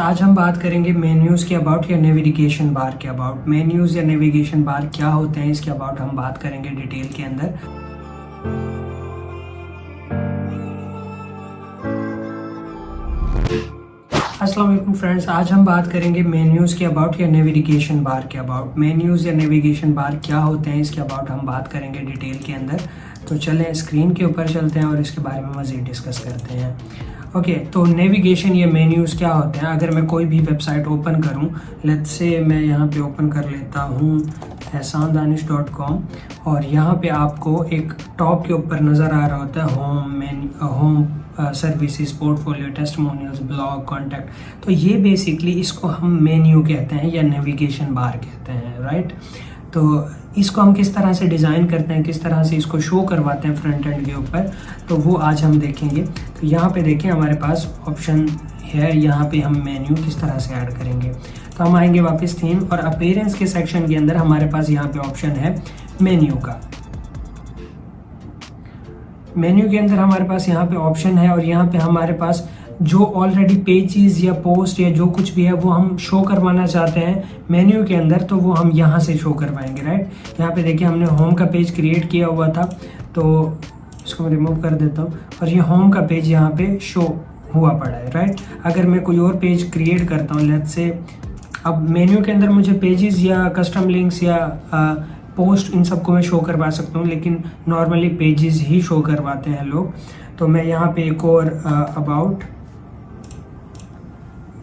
आज हम बात करेंगे मेन्यूज़ के अबाउट या नेविगेशन बार के अबाउट। मेन्यूज़ या नेविगेशन बार क्या होते हैं इसके अबाउट हम बात करेंगे डिटेल के अंदर। अस्सलाम वालेकुम फ्रेंड्स, आज हम बात करेंगे मेन्यूज़ के अबाउट या नेविगेशन बार के अबाउट। मेन्यूज़ या नेविगेशन बार क्या होते हैं इसके अबाउट हम बात करेंगे डिटेल के अंदर। तो चलें स्क्रीन के ऊपर चलते हैं और इसके बारे में मज़ीद डिस्कस करते हैं। ओके, तो नेविगेशन या मेन्यूज़ क्या होते हैं। अगर मैं कोई भी वेबसाइट ओपन करूं, लेट्स से मैं यहाँ पे ओपन कर लेता हूँ ehsandanish.com और यहाँ पे आपको एक टॉप के ऊपर नज़र आ रहा होता है home services, portfolio, testimonials, blog, contact. तो ये बेसिकली इसको हम मेन्यू कहते हैं या नेविगेशन बार कहते हैं, राइट। तो इसको हम किस तरह से डिज़ाइन करते हैं, किस तरह से इसको शो करवाते हैं फ्रंट एंड के ऊपर, तो वो आज हम देखेंगे। तो यहाँ पे देखें हमारे पास ऑप्शन है, यहाँ पे हम मेन्यू किस तरह से ऐड करेंगे। तो हम आएंगे वापस थीम और अपीयरेंस के सेक्शन के अंदर हमारे पास यहाँ पे ऑप्शन है मेन्यू का। मेन्यू के अंदर हमारे पास यहाँ पे ऑप्शन है और यहाँ पे हमारे पास जो ऑलरेडी पेजेस या पोस्ट या जो कुछ भी है वो हम शो करवाना चाहते हैं मेन्यू के अंदर, तो वो हम यहाँ से शो करवाएंगे, राइट। यहाँ पे देखिए हमने होम का पेज क्रिएट किया हुआ था, तो इसको मैं रिमूव कर देता हूँ और ये होम का पेज यहाँ पे शो हुआ पड़ा है, राइट। अगर मैं कोई और पेज क्रिएट करता हूँ, लेट्स से अब मेन्यू के अंदर मुझे पेजेस या कस्टम लिंक्स या पोस्ट इन सबको मैं शो करवा सकता हूँ, लेकिन नॉर्मली पेजेस ही शो करवाते हैं लोग। तो मैं यहाँ पे एक और अबाउट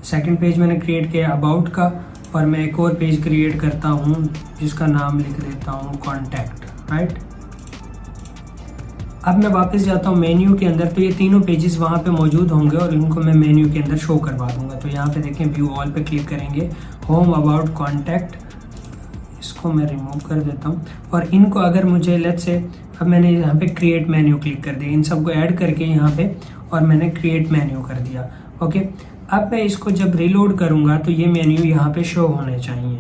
सेकंड पेज मैंने क्रिएट किया अबाउट का, और मैं एक और पेज क्रिएट करता हूँ जिसका नाम लिख देता हूँ कॉन्टैक्ट, राइट। अब मैं वापस जाता हूँ मेन्यू के अंदर, तो ये तीनों पेजेस वहाँ पे मौजूद होंगे और इनको मैं मेन्यू के अंदर शो करवा दूंगा। तो यहाँ पे देखें व्यू ऑल पे क्लिक करेंगे, होम, अबाउट, कॉन्टैक्ट, इसको मैं रिमूव कर देता हूँ। और इनको अगर मुझे लेट्स से अब मैंने यहाँ पे क्रिएट मेन्यू क्लिक कर दिया, इन सबको ऐड करके यहाँ पे, और मैंने क्रिएट मेन्यू कर दिया। ओके, अब मैं इसको जब रीलोड करूँगा तो ये मेन्यू यहाँ पे शो होने चाहिए।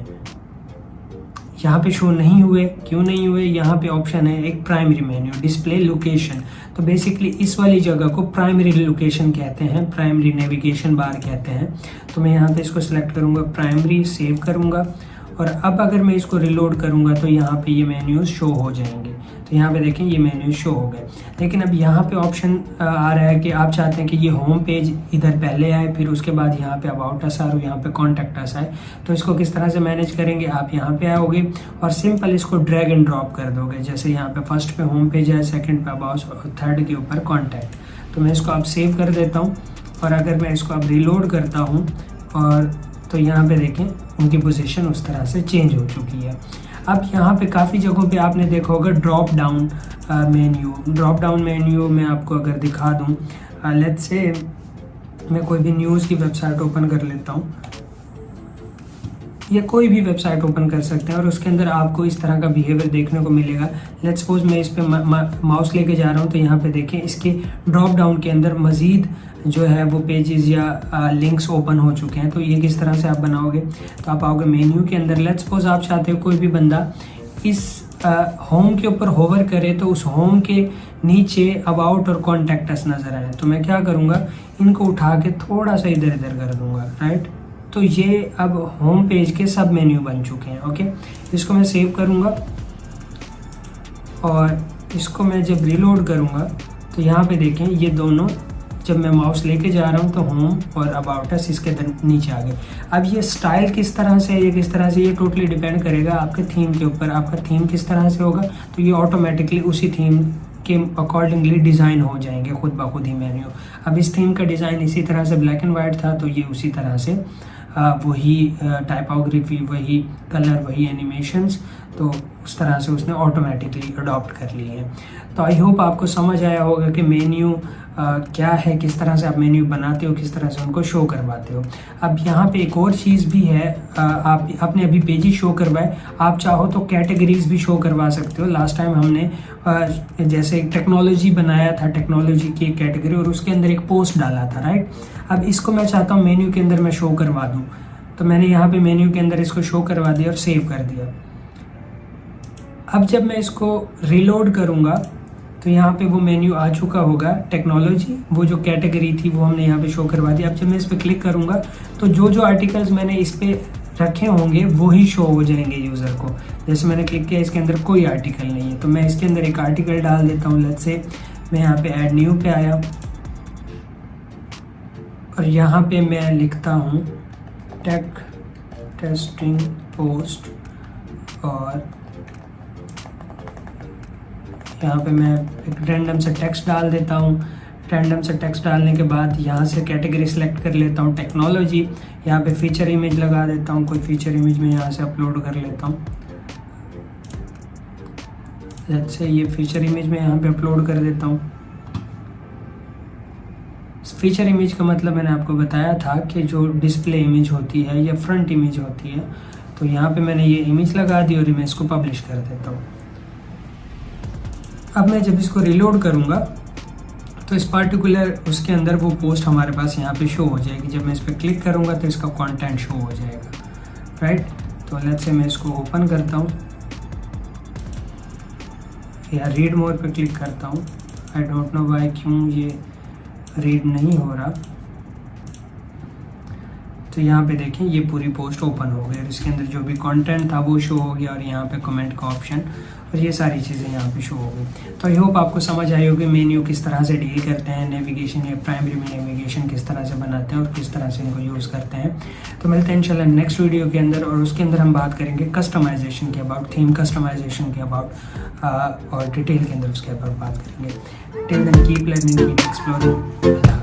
यहाँ पे शो नहीं हुए, क्यों नहीं हुए? यहाँ पे ऑप्शन है एक प्राइमरी मेन्यू, डिस्प्ले लोकेशन। तो बेसिकली इस वाली जगह को प्राइमरी लोकेशन कहते हैं, प्राइमरी नेविगेशन बार कहते हैं। तो मैं यहाँ पे इसको सिलेक्ट करूँगा, प्राइमरी, सेव करूँगा, और अब अगर मैं इसको रिलोड करूँगा तो यहाँ पे ये मेन्यूज शो हो जाएंगे। तो यहाँ पे देखें ये मेन्यूज शो हो गए। लेकिन अब यहाँ पे ऑप्शन आ रहा है कि आप चाहते हैं कि ये होम पेज इधर पहले आए, फिर उसके बाद यहाँ पे अबाउट अस और यहाँ पे कॉन्टैक्ट अस आए। तो इसको किस तरह से मैनेज करेंगे? आप यहाँ पे आओगे और सिंपल इसको ड्रैग एंड ड्रॉप कर दोगे। जैसे यहाँ पे फर्स्ट पे होम पेज है, सेकेंड पे अबाउट और थर्ड के ऊपर कॉन्टैक्ट। तो मैं इसको अब सेव कर देता हूँ और अगर मैं इसको अब रिलोड करता हूँ और तो यहाँ पे देखें उनकी पोजीशन उस तरह से चेंज हो चुकी है। अब यहाँ पे काफ़ी जगहों पे आपने देखा होगा drop down menu. Drop down menu मैं आपको अगर दिखा दूँ, लेट्स से मैं कोई भी न्यूज़ की वेबसाइट ओपन कर लेता हूँ, या कोई भी वेबसाइट ओपन कर सकते हैं और उसके अंदर आपको इस तरह का बिहेवियर देखने को मिलेगा। लेट्स सपोज मैं इस पे माउस लेके जा रहा हूँ, तो यहाँ पे देखें इसके ड्रॉप डाउन के अंदर मज़ीद जो है वो पेजेस या लिंक्स ओपन हो चुके हैं। तो ये किस तरह से आप बनाओगे? तो आप आओगे मेन्यू के अंदर, लेट्स सपोज आप चाहते हो कोई भी बंदा इस होम के ऊपर होवर करे तो उस होम के नीचे अबाउट और कॉन्टैक्ट अस नज़र आए। तो मैं क्या करूँगा, इनको उठा के थोड़ा सा इधर इधर कर दूँगा, राइट। तो ये अब होम पेज के सब मेन्यू बन चुके हैं। ओके, इसको मैं सेव करूँगा और इसको मैं जब रिलोड करूँगा तो यहाँ पे देखें ये दोनों, जब मैं माउस लेके जा रहा हूँ तो होम और अबाउट अस इसके नीचे आ गए। अब ये स्टाइल किस तरह से, ये किस तरह से, ये टोटली डिपेंड करेगा आपके थीम के ऊपर। आपका थीम किस तरह से होगा तो ये ऑटोमेटिकली उसी थीम के अकॉर्डिंगली डिज़ाइन हो जाएंगे खुद ब खुद ही मेन्यू। अब इस थीम का डिज़ाइन इसी तरह से ब्लैक एंड वाइट था, तो ये उसी तरह से वही टाइपोग्राफी, वही कलर, वही एनिमेशंस, तो उस तरह से उसने ऑटोमेटिकली अडॉप्ट कर लिए हैं। तो आई होप आपको समझ आया होगा कि मेन्यू क्या है, किस तरह से आप मेन्यू बनाते हो, किस तरह से उनको शो करवाते हो। अब यहाँ पे एक और चीज़ भी है, आपने अभी पेजेस शो करवाए, आप चाहो तो कैटेगरीज भी शो करवा सकते हो। लास्ट टाइम हमने जैसे टेक्नोलॉजी बनाया था, टेक्नोलॉजी की एक कैटेगरी, और उसके अंदर एक पोस्ट डाला था, राइट। अब इसको मैं चाहता हूँ मेन्यू के अंदर मैं शो करवा दूँ, तो मैंने यहाँ पे मेन्यू के अंदर इसको शो करवा दिया और सेव कर दिया। अब जब मैं इसको रिलोड करूँगा तो यहाँ पे वो मेन्यू आ चुका होगा। टेक्नोलॉजी, वो जो कैटेगरी थी वो हमने यहाँ पे शो करवा दी। अब जब मैं इस पर क्लिक करूँगा तो जो जो आर्टिकल्स मैंने इस पर रखे होंगे वो ही शो हो जाएंगे यूज़र को। जैसे मैंने क्लिक किया, इसके अंदर कोई आर्टिकल नहीं है, तो मैं इसके अंदर एक आर्टिकल डाल देता हूँ। लेट्स से मैं यहाँ पे ऐड न्यू पे आया और यहाँ पे मैं लिखता हूँ टेक टेस्टिंग पोस्ट, और यहाँ पे मैं एक रैंडम से टेक्स्ट डाल देता हूँ। रैंडम से टेक्स्ट डालने के बाद यहाँ से कैटेगरी सेलेक्ट कर लेता हूँ टेक्नोलॉजी। यहाँ पे फीचर इमेज लगा देता हूँ, कोई फीचर इमेज में यहाँ से अपलोड कर लेता हूँ। जैसे ये फीचर इमेज में यहाँ पे अपलोड कर देता हूँ। फीचर इमेज का मतलब मैंने आपको बताया था कि जो डिस्प्ले इमेज होती है या फ्रंट इमेज होती है। तो यहाँ पे मैंने ये इमेज लगा दी और मैं इसको पब्लिश कर देता हूँ। अब मैं जब इसको रिलोड करूँगा तो इस पार्टिकुलर उसके अंदर वो पोस्ट हमारे पास यहाँ पे शो हो जाएगी। जब मैं इस पर क्लिक करूँगा तो इसका कंटेंट शो हो जाएगा, राइट। तो लेट्स से मैं इसको ओपन करता हूँ या रीड मोर पे क्लिक करता हूँ। आई डोंट नो वाई क्यों ये रीड नहीं हो रहा। तो यहाँ पे देखें ये पूरी पोस्ट ओपन हो गई और इसके अंदर जो भी कंटेंट था वो शो हो गया और यहाँ पे कमेंट का ऑप्शन और ये सारी चीज़ें यहाँ पे शो हो गई। तो आई होप आपको समझ आई होगी मेन्यू किस तरह से डील करते हैं, नेविगेशन या प्राइमरी में नेविगेशन किस तरह से बनाते हैं और किस तरह से इनको यूज़ करते हैं। तो मिलते हैं इंशाल्लाह नेक्स्ट वीडियो के अंदर, और उसके अंदर हम बात करेंगे कस्टमाइजेशन के अबाउट, थीम कस्टमाइजेशन के अबाउट और डिटेल के अंदर उसके अबाउट बात करेंगे। Till then keep learning, keep exploring.